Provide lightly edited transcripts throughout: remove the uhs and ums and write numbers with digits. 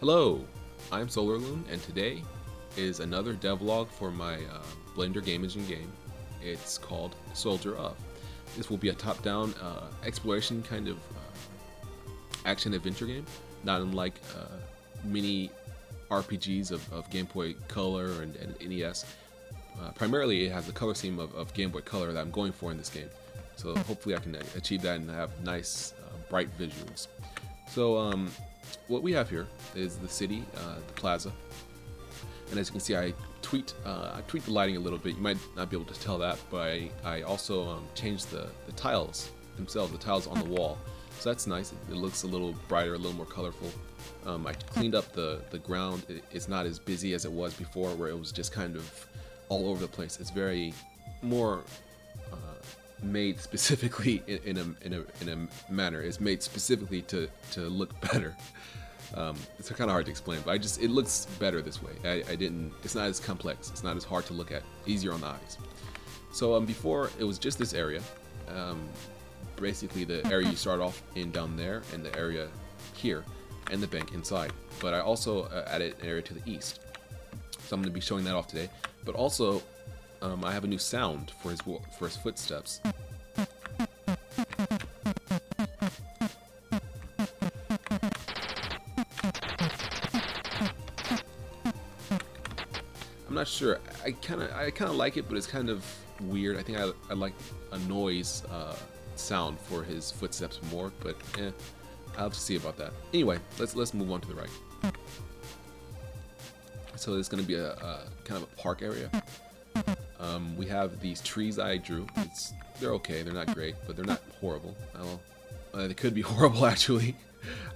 Hello, I'm SolarLoon, and today is another devlog for my Blender game engine game. It's called Soldier Of. This will be a top-down exploration kind of action-adventure game, not unlike many RPGs of Game Boy Color and NES. Primarily, it has the color scheme of Game Boy Color that I'm going for in this game. So hopefully I can achieve that and have nice, bright visuals. So what we have here is the city, the plaza, and as you can see, I tweaked the lighting a little bit. You might not be able to tell that, but I also changed the tiles themselves, the tiles on the wall. So that's nice. It looks a little brighter, a little more colorful. I cleaned up the ground. It's not as busy as it was before, where it was just kind of all over the place. It's very more made specifically in a manner. It's made specifically to look better. It's kind of hard to explain, but it looks better this way. It's not as complex. It's not as hard to look at. Easier on the eyes. So before it was just this area. Basically the area you start off in down there, and the area here, and the bank inside. But I also added an area to the east. So I'm going to be showing that off today. But also, I have a new sound for his footsteps. I'm not sure. I kind of like it, but it's kind of weird. I think I like a noise sound for his footsteps more, but I'll have to see about that. Anyway, let's move on to the right. So there's going to be a kind of a park area. We have these trees I drew. They're okay. They're not great, but they're not horrible. They could be horrible actually.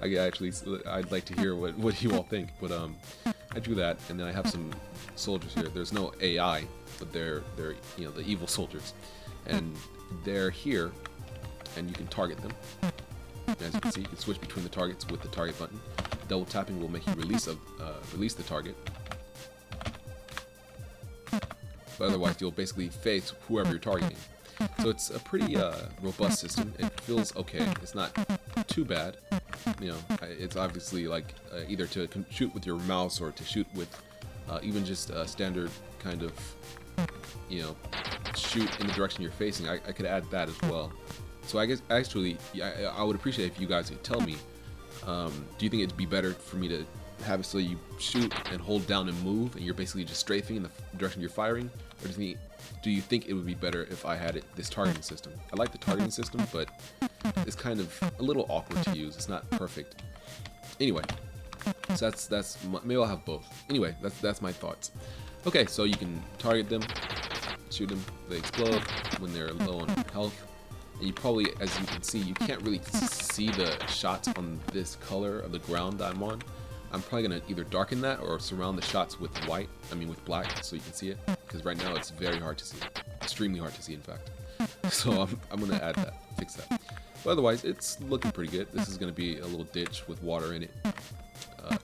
I'd like to hear what you all think. But I drew that, and then I have some soldiers here. There's no AI, but they're the evil soldiers, and they're here, and you can target them. As you can see, you can switch between the targets with the target button. Double tapping will make you release the target. But otherwise, you'll basically face whoever you're targeting. So it's a pretty robust system. It feels okay. It's not too bad. It's obviously like either to shoot with your mouse or to shoot with even just a standard kind of shoot in the direction you're facing. I could add that as well. So I guess actually I would appreciate if you guys could tell me. Do you think it'd be better for me to have it so you shoot and hold down and move, and you're basically just strafing in the direction you're firing, or do you think it would be better if I had this targeting system? I like the targeting system, but it's kind of a little awkward to use. It's not perfect. Anyway, so maybe I'll have both. Anyway, that's my thoughts. Okay, so you can target them, shoot them, they explode when they're low on health. And you probably, as you can see, you can't really see the shots on this color of the ground that I'm on. I'm probably going to either darken that or surround the shots with with black, so you can see it. Because right now it's very hard to see. Extremely hard to see, in fact. So I'm going to add that, fix that. But otherwise, it's looking pretty good. This is going to be a little ditch with water in it.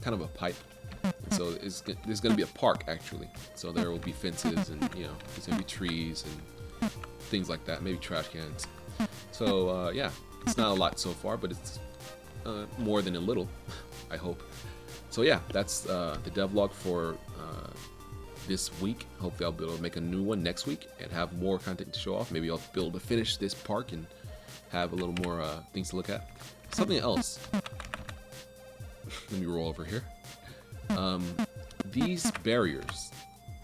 Kind of a pipe. And so there's going to be a park, actually. So there will be fences and, there's going to be trees and things like that. Maybe trash cans. So, yeah, it's not a lot so far, but it's more than a little, I hope. So yeah, that's the devlog for this week. Hopefully I'll be able to make a new one next week and have more content to show off. Maybe I'll be able to finish this park and have a little more things to look at. Something else. Let me roll over here. These barriers.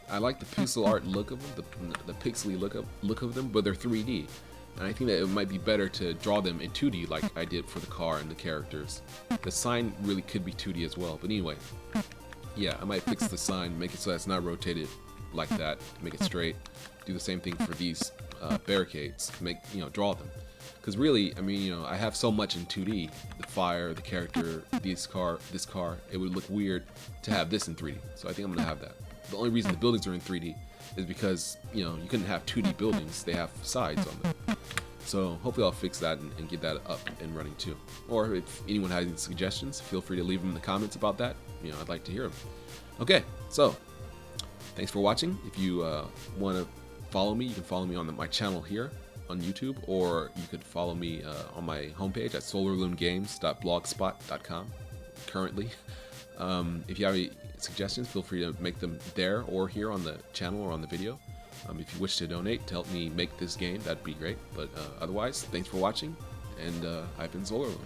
I like the pixel art look of them, the pixely look of them, but they're 3D. And I think that it might be better to draw them in 2D like I did for the car and the characters. The sign really could be 2D as well, but anyway. Yeah, I might fix the sign, make it so that it's not rotated like that, make it straight. Do the same thing for these barricades, draw them. Because really, I have so much in 2D. The fire, the character, this car, it would look weird to have this in 3D. So I think I'm going to have that. The only reason the buildings are in 3D is because, you couldn't have 2D buildings. They have sides on them. So hopefully I'll fix that and get that up and running too. Or if anyone has any suggestions, feel free to leave them in the comments about that. I'd like to hear them. Okay, so thanks for watching. If you want to follow me, you can follow me on my channel here on YouTube, or you could follow me on my homepage at solarloongames.blogspot.com currently. If you have any suggestions, feel free to make them there or here on the channel or on the video. If you wish to donate to help me make this game, that'd be great. But otherwise, thanks for watching, and I've been Zolarlord.